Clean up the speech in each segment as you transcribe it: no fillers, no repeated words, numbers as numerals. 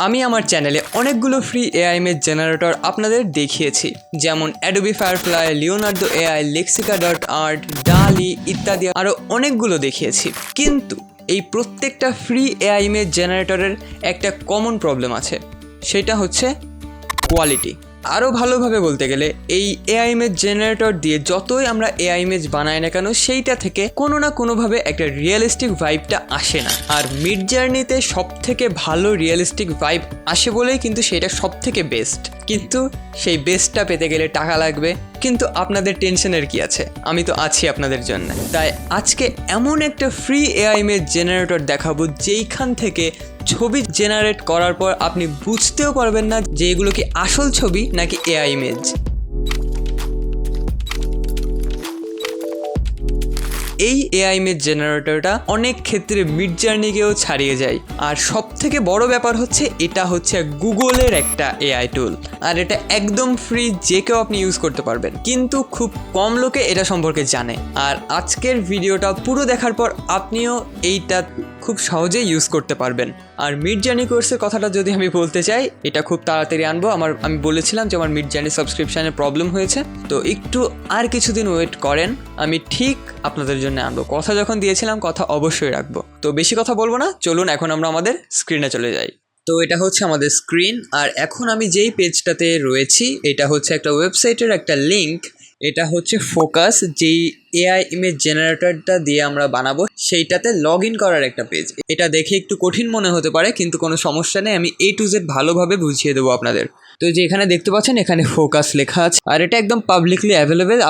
আমি আমার চ্যানেলে অনেকগুলো ফ্রি এআই ইমেজ জেনারেটর আপনাদের দেখিয়েছি, যেমন অ্যাডোবি ফায়ারফ্লাই, লিওনার্দো এআই, লেক্সিকা.আর্ট, ডালি ইত্যাদি আরও অনেকগুলো দেখিয়েছি। কিন্তু এই প্রত্যেকটা ফ্রি এআই ইমেজ জেনারেটরের একটা কমন প্রবলেম আছে, সেটা হচ্ছে কোয়ালিটি। আরও ভালোভাবে বলতে গেলে এই এআই ইমেজ জেনারেটর দিয়ে যতই আমরা এআই ইমেজ বানাই না কেন, সেইটা থেকে কোনো না কোনোভাবে একটা রিয়েলিস্টিক ভাইবটা আসে না। আর মিডজার্নিতে সব থেকে ভালো রিয়েলিস্টিক ভাইব আসে বলেই কিন্তু সেটা সব থেকে বেস্ট। কিন্তু সেই বেস্টটা পেতে গেলে টাকা লাগবে, কিন্তু আপনাদের টেনশনের কি আছে, আমি তো আছি আপনাদের জন্য। তাই আজকে এমন একটা ফ্রি এআই ইমেজ জেনারেটর দেখাবো যেইখান থেকে ছবি জেনারেট করার পর আপনি বুঝতেও পারবেন না যে এগুলো কি আসল ছবি নাকি এআই ইমেজ। এই এআই ইমেজ জেনারেটরটা অনেক ক্ষেত্রে মিডজার্নিকেও ছাড়িয়ে যায়। আর সব থেকে বড় ব্যাপার হচ্ছে এটা হচ্ছে গুগলের একটা এআই টুল, আর এটা একদম ফ্রি, যে কেউ আপনি ইউজ করতে পারবেন, কিন্তু খুব কম লোকে এটা সম্পর্কে জানে। আর আজকের ভিডিওটা পুরো দেখার পর আপনিও এইটা খুব সহজেই ইউজ করতে পারবেন। আর মিডজার্নি কোর্সের কথাটা যদি আমি বলতে চাই, এটা খুব তাড়াতাড়ি আনবো। আমি বলেছিলাম যে আমার মিডজার্নি সাবস্ক্রিপশানে প্রবলেম হয়েছে, তো একটু আর কিছুদিন ওয়েট করেন, আমি ঠিক আপনাদের জন্য আনবো। কথা যখন দিয়েছিলাম কথা অবশ্যই রাখবো। তো বেশি কথা বলবো না, চলুন এখন আমরা আমাদের স্ক্রিনে চলে যাই। তো এটা হচ্ছে আমাদের স্ক্রিন, আর এখন আমি যেই পেজটাতে রয়েছি এটা হচ্ছে একটা ওয়েবসাইটের একটা লিঙ্ক। এটা হচ্ছে ফোকাস, যেই এআই ইমেজ জেনারেটরটা দিয়ে আমরা বানাবো সেইটাতে লগ ইন করার একটা পেজ। এটা দেখে একটু কঠিন মনে হতে পারে, কিন্তু কোনো সমস্যা নেই, আমি A to Z ভালোভাবে বুঝিয়ে দেবো আপনাদের। তো যে এখানে দেখতে পাচ্ছেন এখানে ফোকাস লেখা আছে, আর এটা একদম পাবলিকলি অ্যাভেলেবেল,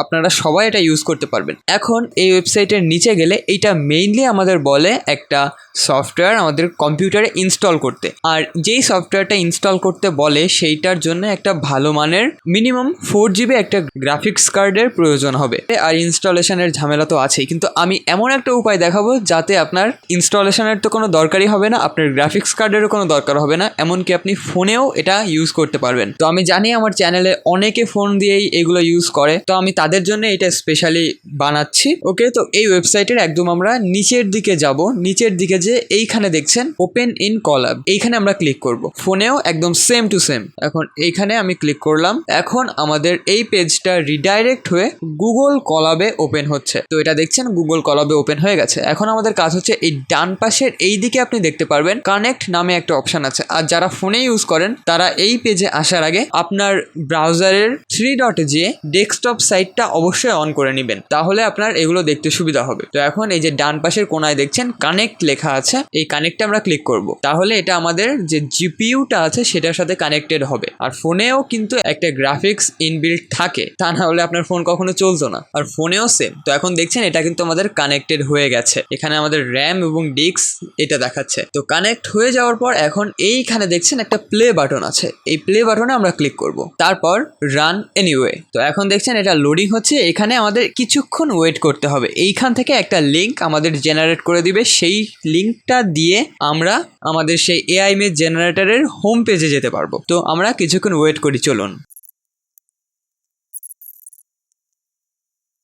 আপনারা সবাই এটা ইউজ করতে পারবেন। এখন এই ওয়েবসাইটের নিচে গেলে এইটা মেইনলি আমাদের বলে একটা সফটওয়্যার আমাদের কম্পিউটারে ইনস্টল করতে, আর যেই সফটওয়্যারটা ইনস্টল করতে বলে সেইটার জন্য একটা ভালো মানের মিনিমাম 4GB একটা গ্রাফিক্স কার্ডের প্রয়োজন হবে। আর ইনস্টলেশনের ঝামেলা তো আছেই, কিন্তু আমি এমন একটা উপায় দেখাবো যাতে আপনার ইনস্টলেশনের তো কোনো দরকারই হবে না, আপনার গ্রাফিক্স কার্ডেরও কোনো দরকার হবে না, এমনকি আপনি ফোনেও এটা ইউজ করতে পারবেন। তো আমি জানি আমার চ্যানেলে অনেকে ফোন দিয়েই এগুলো ইউজ করে, তো আমি তাদের জন্য এটা স্পেশালি বানাচ্ছি। ওকে, তো এই ওয়েবসাইটের একদম আমরা নিচের দিকে যাব। নিচের দিকে যে এইখানে দেখছেন ওপেন ইন কলাব, এইখানে আমরা ক্লিক করব। ফোনেও একদম সেম টু সেম। এখন এইখানে আমি ক্লিক করলাম। এখন আমাদের এই পেজটা রিডাইরেক্ট হয়ে গুগল কলাবে ওপেন হচ্ছে। তো এটা দেখছেন গুগল কলাবে ওপেন হয়ে গেছে। এখন আমাদের কাজ হচ্ছে এই ডান পাশের এই দিকে আপনি দেখতে পারবেন কানেক্ট নামে একটা অপশন আছে। আর যারা ফোনে ইউজ করেন তারা এই পেজে আসার আগে আপনার ব্রাউজারের 3 ডটে যেয়ে ডেস্কটপ সাইটটা অবশ্যই অন করে নেবেন, তাহলে আপনার এগুলো দেখতে সুবিধা হবে। তো এখন এই যে ডান পাশের কোনায় দেখছেন কানেক্ট লেখা আছে, এই কানেক্টে আমরা ক্লিক করব। তাহলে এটা আমাদের যে জিপিইউটা আছে সেটার সাথে কানেক্টেড হবে। আর ফোনেও কিন্তু একটা গ্রাফিক্স ইনবিল্ট থাকে, তা না হলে আপনার ফোন কখনো চলতো না। আর ফোনেও সেম। তো এখন দেখছেন এটা কিন্তু আমাদের কানেক্টেড হয়ে গেছে। এখানে আমাদের র্যাম এবং ডিস্ক এটা দেখাচ্ছে। তো কানেক্ট হয়ে যাওয়ার পর এখন এইখানে দেখছেন একটা প্লে বাটন আছে, এই প্লে বাটনে আমরা ক্লিক করব। তারপর রান এনিওয়ে। তো এখন দেখছেন এটা লোডিং হচ্ছে। এখানে আমাদের কিছুক্ষণ ওয়েট করতে হবে। এইখান থেকে একটা লিঙ্ক আমাদের জেনারেট করে দিবে, সেই লিঙ্কটা দিয়ে আমরা আমাদের সেই এআই ইমেজ জেনারেটরের হোম পেজে যেতে পারবো। তো আমরা কিছুক্ষণ ওয়েট করি, চলুন।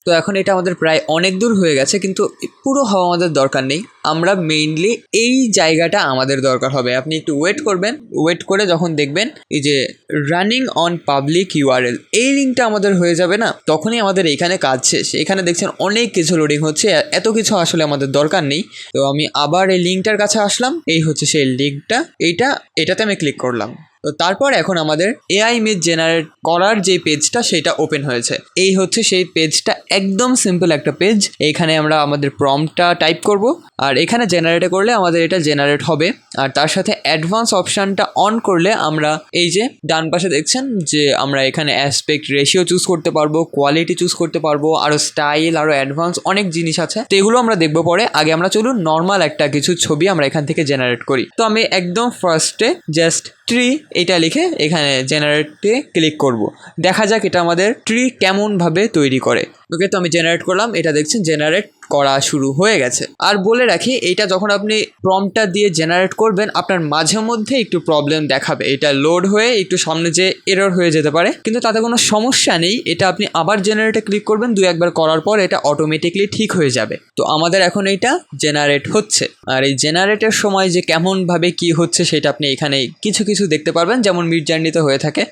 তো এখন এটা আমাদের প্রায় অনেক দূর হয়ে গেছে, কিন্তু পুরো হওয়া আমাদের দরকার নেই। আমরা মেইনলি এই জায়গাটা আমাদের দরকার হবে। আপনি একটু ওয়েট করবেন, ওয়েট করে যখন দেখবেন এই যে রানিং অন পাবলিক ইউআরএল, এই লিঙ্কটা আমাদের হয়ে যাবে না, তখনই আমাদের এইখানে কাজ শেষ। এখানে দেখছেন অনেক কিছু লোডিং হচ্ছে, এত কিছু আসলে আমাদের দরকার নেই। তো আমি আবার এই লিঙ্কটার কাছে আসলাম, এই হচ্ছে সেই লিঙ্কটা, এটাতে আমি ক্লিক করলাম। তো তারপর এখন আমাদের এআই ইমেজ জেনারেট করার যে পেজটা সেটা ওপেন হয়েছে। এই হচ্ছে সেই পেজটা, একদম সিম্পল একটা পেজ। এইখানে আমরা আমাদের প্রম্পটটা টাইপ করব, আর এখানে জেনারেটে করলে আমাদের এটা জেনারেট হবে। আর তার সাথে অ্যাডভান্স অপশানটা অন করলে আমরা এই যে ডান পাশে দেখছেন যে আমরা এখানে অ্যাসপেক্ট রেশিও চুজ করতে পারবো, কোয়ালিটি চুজ করতে পারবো, আরও স্টাইল, আরও অ্যাডভান্স অনেক জিনিস আছে। তো এগুলো আমরা দেখবো পরে। আগে আমরা চলুন নর্মাল একটা কিছু ছবি আমরা এখান থেকে জেনারেট করি। তো আমি একদম ফার্স্টে জাস্ট ট্রি এটা লিখে এখানে জেনারেটে ক্লিক করব। দেখা যাক এটা আমাদের ট্রি কেমনভাবে তৈরি করে। ওকে, তো আমি জেনারেট করলাম, এটা দেখছেন জেনারেট করা শুরু হয়ে গেছে। আর বলে রাখি, এইটা যখন আপনি প্রম্পটটা দিয়ে জেনারেট করবেন আপনার মাঝে মধ্যে একটু প্রবলেম দেখাবে, এটা লোড হয়ে একটু সামনে যে এরর হয়ে যেতে পারে, কিন্তু তাতে কোনো সমস্যা নেই। এটা আপনি আবার জেনারেটে ক্লিক করবেন, 2-1 বার করার পর এটা অটোমেটিকলি ঠিক হয়ে যাবে। তো আমাদের এখন এইটা জেনারেট হচ্ছে, আর এই জেনারেটের সময় যে কেমনভাবে কি হচ্ছে সেটা আপনি এখানে কিছু কিছু দেখতে পারবেন, যেমন মিডজার্নিতে হয়ে থাকে।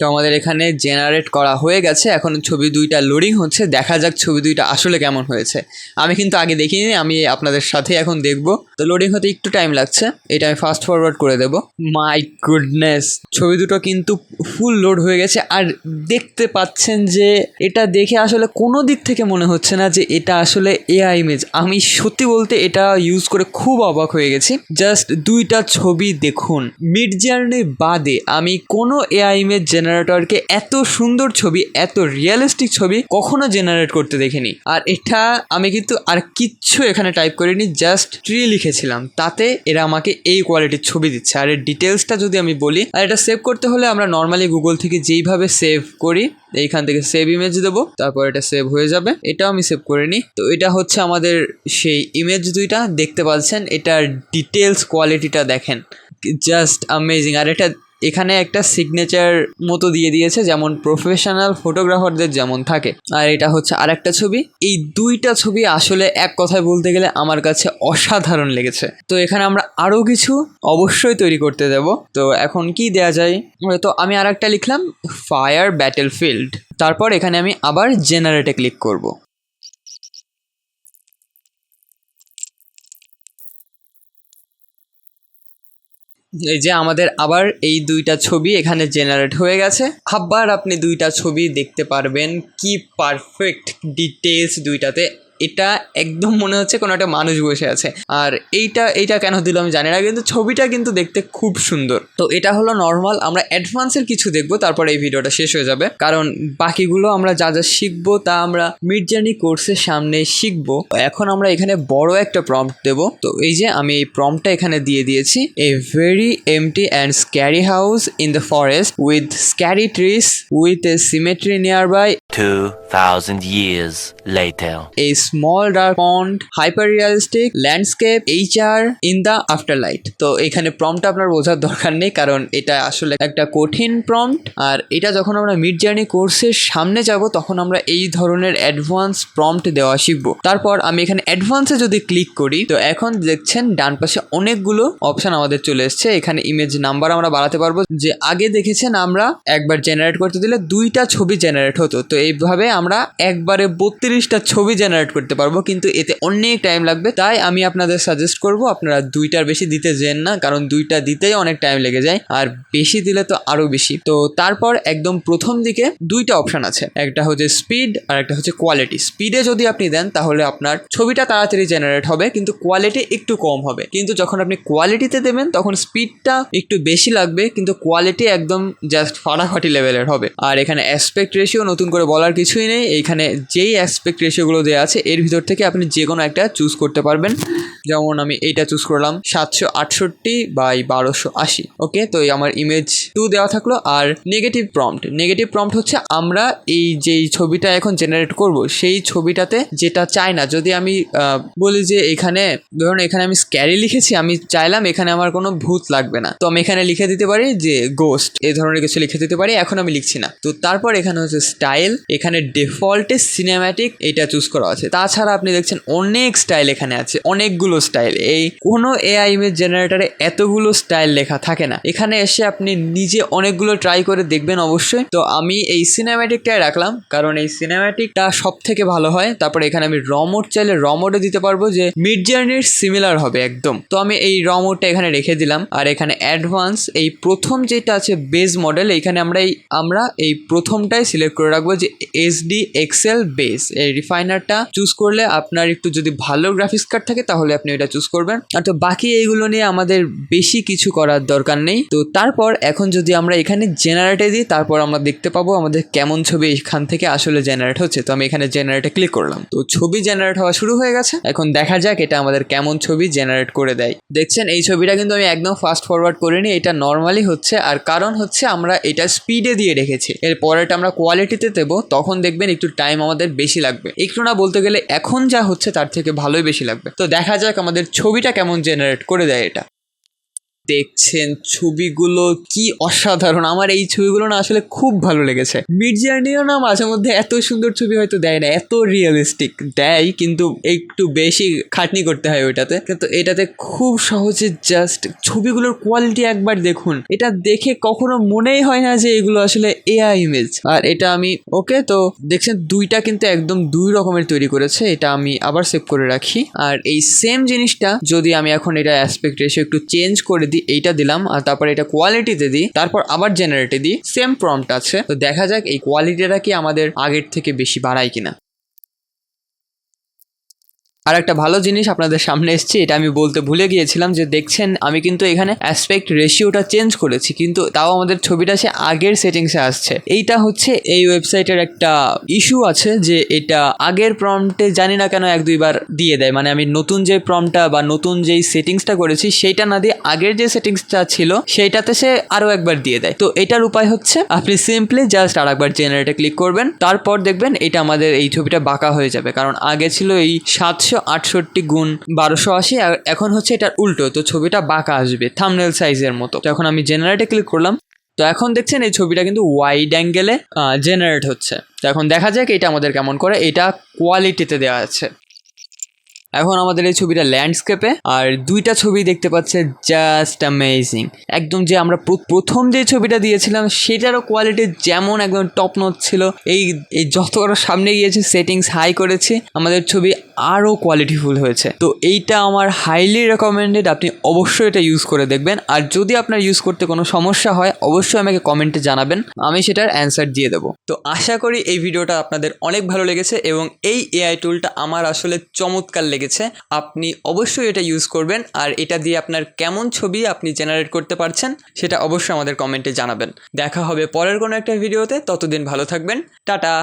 তো আমাদের এখানে জেনারেট করা হয়ে গেছে, এখন ছবি 2টা লোডিং হচ্ছে। দেখা যাক ছবি 2টা আসলে কেমন হয়েছে। আমি কিন্তু আগে দেখিনি, আমি আপনাদের সাথে এখন দেখব। তো লোডিং হতে একটু টাইম লাগছে, এটা আমি ফাস্ট ফরওয়ার্ড করে দেব। মাই গুডনেস, ছবি দুটো কিন্তু ফুল লোড হয়ে গেছে। আর দেখতে পাচ্ছেন যে এটা দেখে আসলে কোনো দিক থেকে মনে হচ্ছে না যে এটা আসলে এআই ইমেজ। আমি সত্যি বলতে এটা ইউজ করে খুব অবাক হয়ে গেছি। জাস্ট 2টা ছবি দেখুন, মিডজার্নি বাদে আমি কোনো এআই ইমেজ জেনারেটরকে এত সুন্দর ছবি, এত রিয়েলিস্টিক ছবি কখনো জেনারেট করতে দেখিনি। আর এটা আমি কিন্তু আর কিচ্ছু এখানে টাইপ করিনি, জাস্ট ট্রি লিখেছিলাম, তাতে এরা আমাকে এই কোয়ালিটির ছবি দিচ্ছে। আর এর ডিটেলসটা যদি আমি বলি, আর এটা সেভ করতে হলে আমরা নর্মালি গুগল থেকে যেইভাবে সেভ করি, এইখান থেকে সেভ ইমেজ দেবো, তারপর এটা সেভ হয়ে যাবে। এটাও আমি সেভ করে নিই। তো এটা হচ্ছে আমাদের সেই ইমেজ 2টা, দেখতে পাচ্ছেন এটার ডিটেলস কোয়ালিটিটা দেখেন, জাস্ট অ্যামেজিং। আর এটা এখানে একটা সিগনেচার মতো দিয়ে দিয়েছে, যেমন প্রফেশনাল ফটোগ্রাফারদের যেমন থাকে। আর এটা হচ্ছে আরেকটা ছবি। এই 2টা ছবি আসলে এক কথায় বলতে গেলে আমার কাছে অসাধারণ লেগেছে। তো এখানে আমরা আরও কিছু অবশ্যই তৈরি করতে দেব। তো এখন কি দেয়া যায়, তো আমি আরেকটা লিখলাম ফায়ার ব্যাটেলফিল্ড। তারপর এখানে আমি আবার জেনারেটে ক্লিক করব। এই যে আমাদের আবার এই 2টা ছবি এখানে জেনারেট হয়ে গেছে। আবার আপনি 2টা ছবি দেখতে পারবেন, কি পারফেক্ট ডিটেলস 2টাতে। এটা একদম মনে হচ্ছে কোনো একটা মানুষ বসে আছে। আর এইটা কেন দিল আমি জানি না, কিন্তু ছবিটা কিন্তু দেখতে খুব সুন্দর। তো এটা হলো নর্মাল। আমরা অ্যাডভান্সের কিছু দেখবো, তারপরে এই ভিডিওটা শেষ হয়ে যাবে, কারণ বাকিগুলো আমরা যা যা শিখবো তা আমরা মিডজার্নি কোর্সের সামনে শিখবো। এখন আমরা এখানে বড় একটা প্রম্পট দেব। তো এই যে আমি এই প্রম্পটটা এখানে দিয়ে দিয়েছি, a very empty and scary house in the forest with scary trees with a cemetery nearby 2000 years later. A small dark pond, hyper realistic landscape, HR in the afterlight. তো এখানে প্রম্পট আপনার বোঝার দরকার নেই, কারণ এটা আসলে একটা কঠিন প্রম্পট। আর এটা যখন আমরা মিডজার্নি কোর্সের সামনে যাব তখন আমরা এই ধরনের অ্যাডভান্স প্রম্পট দেওয়া শিখবো। তারপর আমি এখানে অ্যাডভান্সে যদি ক্লিক করি, তো এখন দেখছেন ডান পাশে অনেকগুলো অপশন আমাদের চলে এসছে। এখানে ইমেজ নাম্বার আমরা বাড়াতে পারবো, যে আগে দেখেছেন আমরা একবার জেনারেট করতে দিলে 2টা ছবি জেনারেট হতো। তো এইভাবে আমরা একবারে 32টা ছবি জেনারেট করতে পারবো, কিন্তু এতে অনেক টাইম লাগবে। তাই আমি আপনাদের সাজেস্ট করব আপনারা 2টার বেশি দিতে যেন না, কারণ 2টা দিতেই অনেক টাইম লেগে যায়, আর বেশি দিলে তো আরও বেশি। তো তারপর একদম প্রথম দিকে 2টা অপশান আছে, একটা হচ্ছে স্পিড আর একটা হচ্ছে কোয়ালিটি। স্পিডে যদি আপনি দেন তাহলে আপনার ছবিটা তাড়াতাড়ি জেনারেট হবে, কিন্তু কোয়ালিটি একটু কম হবে। কিন্তু যখন আপনি কোয়ালিটিতে দেবেন তখন স্পিডটা একটু বেশি লাগবে, কিন্তু কোয়ালিটি একদম জাস্ট ফাটাফাটি লেভেলের হবে। আর এখানে অ্যাসপেক্ট রেশিও নতুন করে বলার কিছুই নেই, এইখানে যেই অ্যাসপেক্ট রেশিওগুলো দেওয়া আছে এর ভিতর থেকে আপনি যে কোনো একটা চুজ করতে পারবেন। যেমন আমি এইটা চুজ করলাম 768/1280। ওকে, তো এই আমার ইমেজ 2 দেওয়া থাকলো। আর নেগেটিভ প্রম্পট হচ্ছে আমরা এই যেই ছবিটা এখন জেনারেট করব সেই ছবিটাতে যেটা চাই না। যদি আমি বলি যে এখানে ধরুন এখানে আমি স্ক্যারি লিখেছি, আমি চাইলাম এখানে আমার কোনো ভূত লাগবে না, তো আমি এখানে লিখে দিতে পারি যে গোস্ট, এই ধরনের কিছু লিখে দিতে পারি। এখন আমি লিখছি না। তো তারপর এখানে হচ্ছে স্টাইল, এখানে ডিফল্টে সিনেম্যাটিক এটা চুজ করা আছে। তাছাড়া আপনি দেখছেন অনেক স্টাইল এখানে আছে, অনেকগুলো স্টাইল। এই কোনো এআই ইমেজ জেনারেটরে এতগুলো স্টাইল লেখা থাকে না। এখানে এসে আপনি নিজে অনেকগুলো ট্রাই করে দেখবেন অবশ্যই। তো আমি এই সিনেম্যাটিকটাই রাখলাম, কারণ এই সিনেম্যাটিকটা সব থেকে ভালো হয়। তারপর এখানে আমি র মোড চাইলে র মোডে দিতে পারবো, যে মিডজার্নির সিমিলার হবে একদম। তো আমি এই র মোডটা এখানে রেখে দিলাম। আর এখানে অ্যাডভান্স এই প্রথম যেটা আছে বেজ মডেল, এইখানে আমরা এই প্রথমটাই সিলেক্ট করে রাখবো, যে SD এক্সেল বেস। এই রিফাইনারটা চুজ চুজ করলে আপনার একটু যদি ভালো গ্রাফিক্স কার্ড থাকে তাহলে আপনি এটা চুজ করবেন। আর তো বাকি এইগুলো নিয়ে আমাদের বেশি কিছু করার দরকার নেই। তো তারপর এখন যদি আমরা এখানে জেনারেটে দিই, তারপর আমরা দেখতে পাবো আমাদের কেমন ছবি এখান থেকে আসলে জেনারেট হচ্ছে। তো আমি এখানে জেনারেটে ক্লিক করলাম, তো ছবি জেনারেট হওয়া শুরু হয়ে গেছে। এখন দেখা যাক এটা আমাদের কেমন ছবি জেনারেট করে দেয়। দেখছেন এই ছবিটা কিন্তু আমি একদম ফাস্ট ফরওয়ার্ড করিনি, এটা নর্মালি হচ্ছে। আর কারণ হচ্ছে আমরা এটা স্পিডে দিয়ে রেখেছি, এর পরেটা আমরা কোয়ালিটিতে দেবো, তখন দেখবেন একটু টাইম আমাদের বেশি লাগবে। একটু না বলতে গেলে এখন যা হচ্ছে তার থেকে ভালোই বেশি লাগবে। তো দেখা যাক আমাদের ছবিটা কেমন জেনারেট করে দেয় এটা। দেখছেন ছবিগুলো কি অসাধারণ, আমার এই ছবিগুলো না আসলে খুব ভালো লেগেছে। মিডজার্নিও না মাঝে মধ্যে এত সুন্দর ছবি হয়তো দেয় না, এত রিয়েলিস্টিক দেয়, কিন্তু একটু বেশি খাটনি করতে হয় ওইটাতে। কিন্তু এটাতে খুব সহজে জাস্ট ছবিগুলোর কোয়ালিটি একবার দেখুন, এটা দেখে কখনো মনেই হয় না যে এগুলো আসলে এআই ইমেজ। আর এটা আমি ওকে, তো দেখছেন দুইটা কিন্তু একদম দুই রকমের তৈরি করেছে। এটা আমি আবার সেভ করে রাখি। আর এই সেম জিনিসটা যদি আমি এখন এটা অ্যাসপেক্ট রেশিও একটু চেঞ্জ করে দিই, এইটা দিলাম, আর তারপর এটা কোয়ালিটিতে দিই, তারপর আবার জেনারেটে দিই, সেম প্রম্পট আছে। তো দেখা যাক এই কোয়ালিটিটা কি আমাদের আগের থেকে বেশি বাড়ায় কিনা। আর একটা ভালো জিনিস আপনাদের সামনে এসছে, এটা আমি বলতে ভুলে গিয়েছিলাম, যে দেখছেন আমি কিন্তু এখানে অ্যাসপেক্ট রেশিওটা চেঞ্জ করেছি, কিন্তু তাও আমাদের ছবিটা সে আগের সেটিংসে আসছে। এইটা হচ্ছে এই ওয়েবসাইটের একটা ইস্যু আছে, যে এটা আগের প্রম্পটে জানি না কেন 1-2 বার দিয়ে দেয়। মানে আমি নতুন যে প্রম্পটটা বা নতুন যেই সেটিংসটা করেছি সেইটা না দিয়ে আগের যে সেটিংসটা ছিল সেইটাতে সে আরও একবার দিয়ে দেয়। তো এটার উপায় হচ্ছে আপনি সিম্পলি জাস্ট আর একবার জেনারেটে ক্লিক করবেন, তারপর দেখবেন এটা আমাদের এই ছবিটা বাঁকা হয়ে যাবে। কারণ আগে ছিল এই 768x1280, আর এখন হচ্ছে এটার উল্টো, তো ছবিটা বাঁকা আসবে থাম্বনেল সাইজের মতো। তো এখন আমি জেনারেটে ক্লিক করলাম, তো এখন দেখছেন এই ছবিটা কিন্তু ওয়াইড অ্যাঙ্গেলে জেনারেট হচ্ছে। তো এখন দেখা যাক এটা আমাদের কেমন করে। এটা কোয়ালিটিতে দেওয়া আছে। এখন আমাদের এই ছবিটা ল্যান্ডস্কেপে, আর দুইটা ছবি দেখতে পাচ্ছে জাস্ট অ্যামেজিং। একদম যে আমরা প্রথম যে ছবিটা দিয়েছিলাম সেটারও কোয়ালিটি যেমন একদম টপ নচ ছিল, এই যত আরো সামনে গিয়েছে সেটিংস হাই করেছি, আমাদের ছবি আরও কোয়ালিটিফুল হয়েছে। তো এইটা আমার হাইলি রেকমেন্ডেড, আপনি অবশ্যই এটা ইউজ করে দেখবেন। আর যদি আপনার ইউজ করতে কোনো সমস্যা হয় অবশ্যই আমাকে কমেন্টে জানাবেন, আমি সেটার অ্যান্সার দিয়ে দেবো। তো আশা করি এই ভিডিওটা আপনাদের অনেক ভালো লেগেছে এবং এই এআই টুলটা আমার আসলে চমৎকার লেগেছে। আপনি অবশ্যই এটা ইউজ করবেন, আর এটা দিয়ে আপনার কেমন ছবি আপনি জেনারেট করতে পারছেন সেটা অবশ্যই আমাদের কমেন্টে জানাবেন। দেখা হবে পরের কোনো একটা ভিডিওতে, ততদিন ভালো থাকবেন, টাটা।